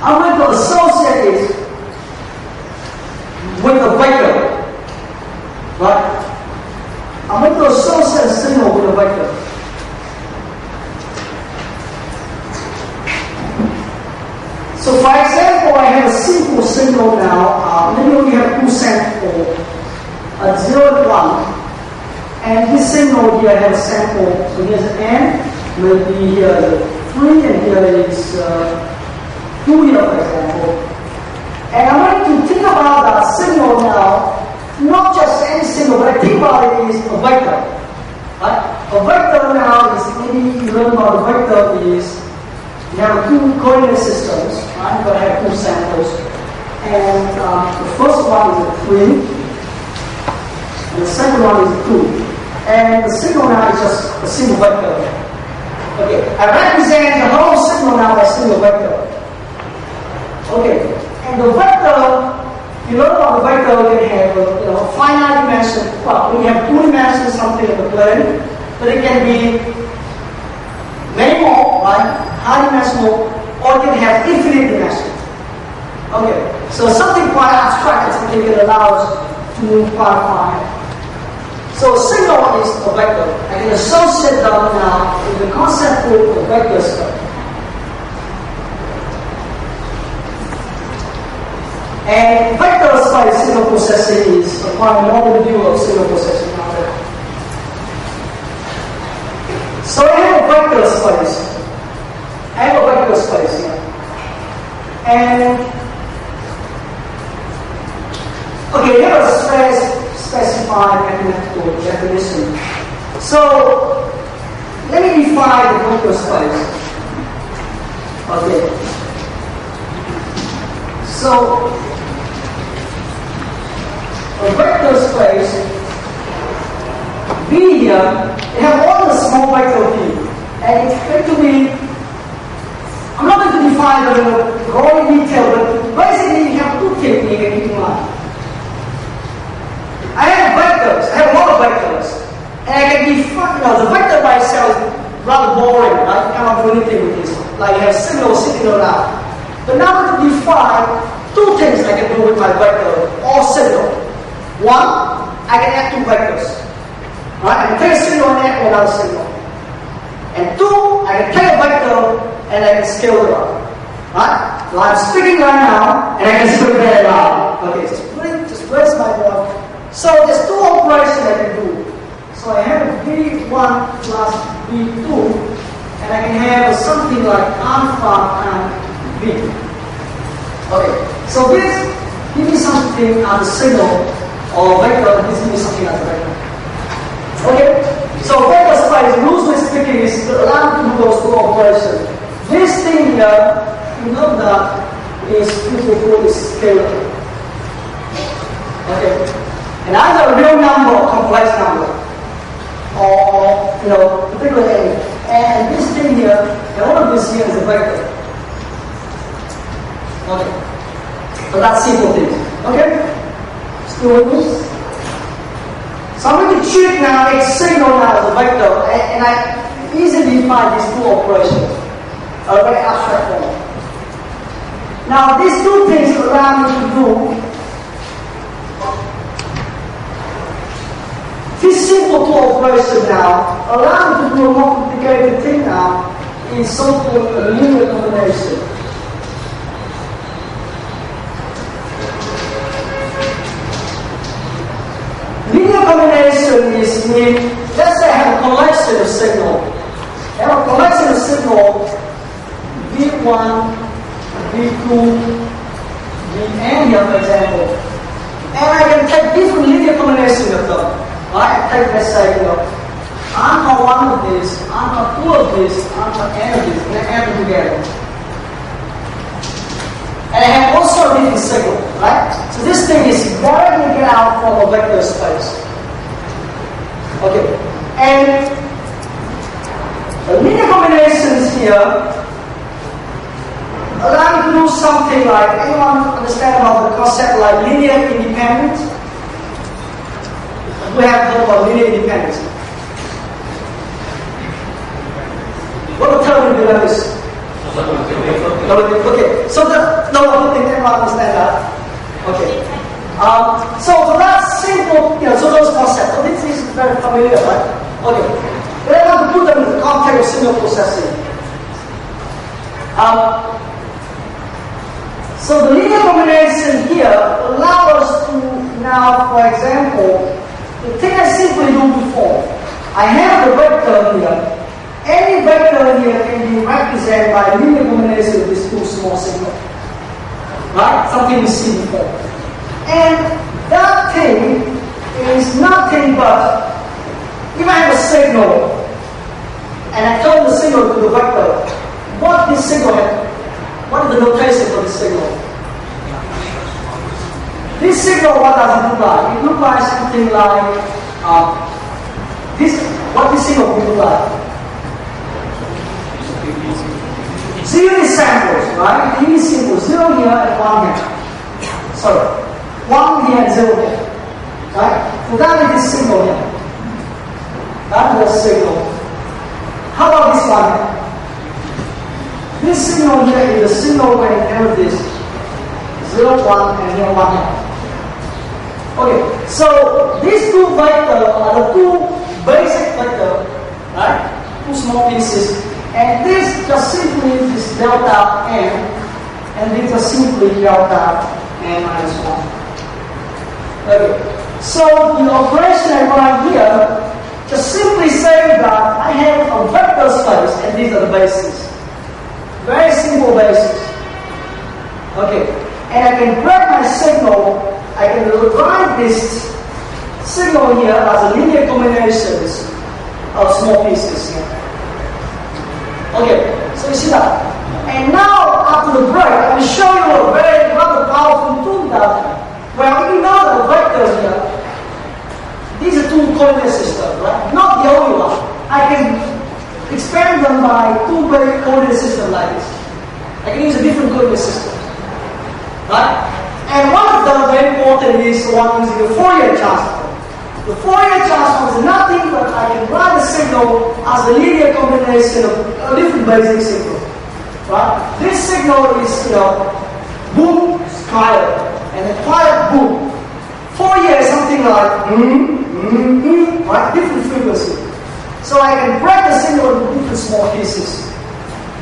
I'm going to associate it with a vector, right? I'm going to associate a signal with a vector. So for example, I have a simple signal now. Maybe we have two samples, 0 and 1. And this signal here I have a sample. So here's an N, maybe here is 3, and here is 2 here, for example. And I'm going to think about that signal now, not just any signal, but I think about it is a vector. Right? A vector now is, maybe you learn about a vector is, you have two coordinate systems, right? You're going to have two samples. And the first one is a 3, and the second one is a 2. And the signal now is just a single vector. Okay, I represent the whole signal now as a single vector. Okay, and the vector, you learn about the vector, you can have finite dimension. Well, when you have 2 dimensions, something in the plane, but it can be many more, right? High dimensional, or it can have infinite dimension. Okay, so something quite abstract, something that allows to move quite fine. So a signal is a vector. I can associate them now with the concept of vector stuff. And vector space signal processing is quite an overview of signal processing now. So I have a vector space. I have a vector space here. And okay, here is space specified mathematical definition. So let me define the vector space. Okay. So a vector space V here, they have all the small vector V, and it's going to be, I'm not going to define the growing detail, but basically you have two things you can keep in mind. I have vectors, I have a lot of vectors, and I can define, the vector by itself is rather boring, right? You cannot do anything with this. Like you have signal sitting around. But now I'm going to define two things I can do with my vector or signal. One, I can add two vectors. Right? I can take a signal and add another signal. And two, I can take a vector and I can scale it up. Right? So I'm speaking right now and I can speak very loud. Okay, just raise my voice. So there's two operations I can do. So I have V1 plus V2, and I can have something like alpha and V. Okay, so this gives me something as a signal, or vector, this gives me something as a vector. Okay, so vector space, loosely speaking, is allowed to do those two operations. This thing here, you know that is beautiful, is scalar. Okay. And either a real number or complex number, or particular area. And this thing here, and all of this here is a vector. Okay. So that's simple things. Okay? Still with me? So I'm going to treat now a signal now as a vector, and I easily define these two operations. A very abstract form. Now these two things allow me to do this simple two operation now allows me to do a more complicated thing now in so-called a linear combination. Linear combination is let's say I have a collection of signals. I have a collection of signals V1, V2, Vn here for example. And I can take different linear combinations of them. Right? Take let's say, alpha 1 of this, alpha 2 of this, alpha n of this, and I add them together. And I have also a different signal, right? So this thing is directly get out from a vector space. Okay. And the linear combinations here allow me to do something like, anyone understand about the concept like linear independence? We have heard about linear independence. What the term below is? Okay, so the Everyone understand that? Okay. So for that simple, so those concepts. So this is very familiar, right? Okay. Then I want to put them in the context of signal processing. So the linear combination here allows us to now, for example, to take a simply do before. I have the vector here. Any vector here can be represented by a linear combination of these two small signals. Right? Something we see before. And that thing is nothing but, if I have a signal, and I turn the signal to the vector, what this signal has? What is the notation for this signal? This signal, what does it look like? It looks like something like this. What this signal will look like? Zero samples, right? It is simple. 0 here and 1 here. Sorry. 1 here and 0 here. Right? So that is this signal here. That is the signal. How about this one here? This signal here is the signal when you have this 0, 1 and 0, 1 here. Okay, so these two vectors are the two basic vectors, right? Two small pieces, and this just simply is delta m, and this is simply delta n minus 1. Okay, so the operation I run here just simply say that I have a vector space, and these are the bases. Very simple basis. Okay, and I can break my signal. I can write this signal here as a linear combinations of small pieces here. Okay, so you see that. And now after the break, I will show you a very rather powerful tool that. Well, we know the vectors here. These are two coordinate systems, right? Not the only one. I can expand them by two coordinate systems like this. I can use a different coordinate system. Right? And one of them very important is the one using the Fourier transform. The Fourier transform is nothing but I can write a signal as a linear combination of a different basic signal. Right? This signal is, boom, quiet, and a quiet boom. Fourier is something like right? Different frequency. So I can break the signal into different small pieces.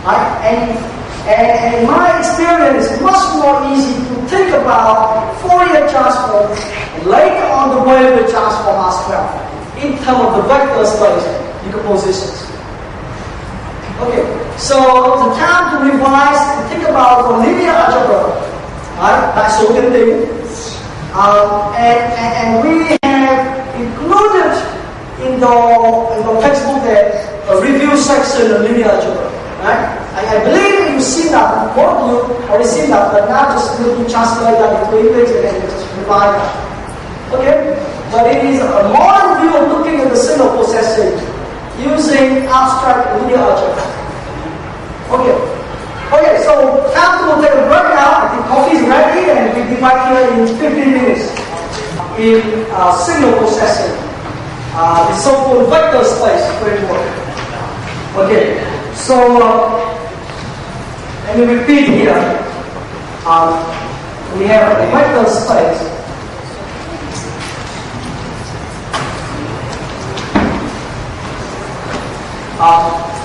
Right? And in my experience, it's much more easy to think about Fourier transform and later on the Wave transform as well, in terms of the vector space decompositions. Okay, so the time to revise and think about the linear algebra, right? That's so good thing. And we have included in the textbook a review section of linear algebra. Right? I believe you've seen that, both of you already seen that, but now just need to translate that into English and just revise that. Okay? But it is a modern view of looking at the signal processing using abstract linear algebra. Okay. Okay, so time to take a break now. I think coffee is ready and we'll be back here in 15 minutes in signal processing. The so-called vector space framework. Okay. So, let me repeat here. We have a vector space.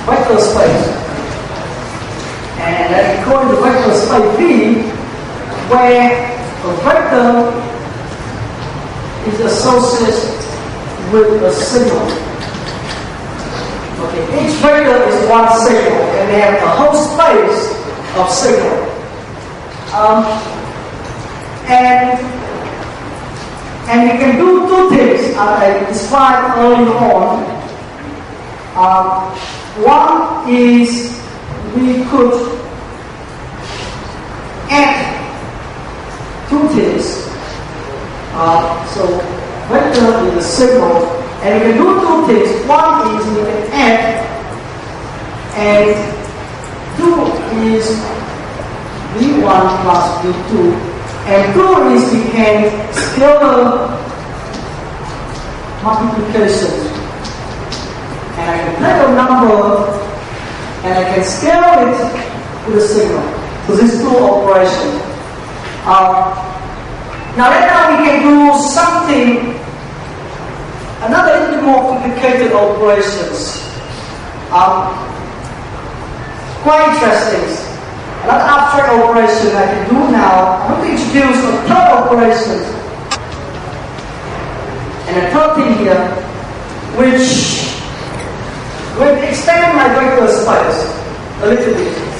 Vector space. And let me call it the vector space V, where a vector is associated with a signal. Okay, each vector is one signal, and they have a whole space of signal. And we can do two things I described earlier on. One is we could add two things. So vector is a signal. And we can do two things. One is we can add, and two is V1 plus V2. And two is we can scalar multiplication. And I can take a number and I can scale it to the signal. So these two operations. Now right now we can do something, another little bit more complicated operations. Quite interesting. Another abstract operation I can do now. I'm going to introduce a third operation and a third thing here, which will extend my vector space a little bit.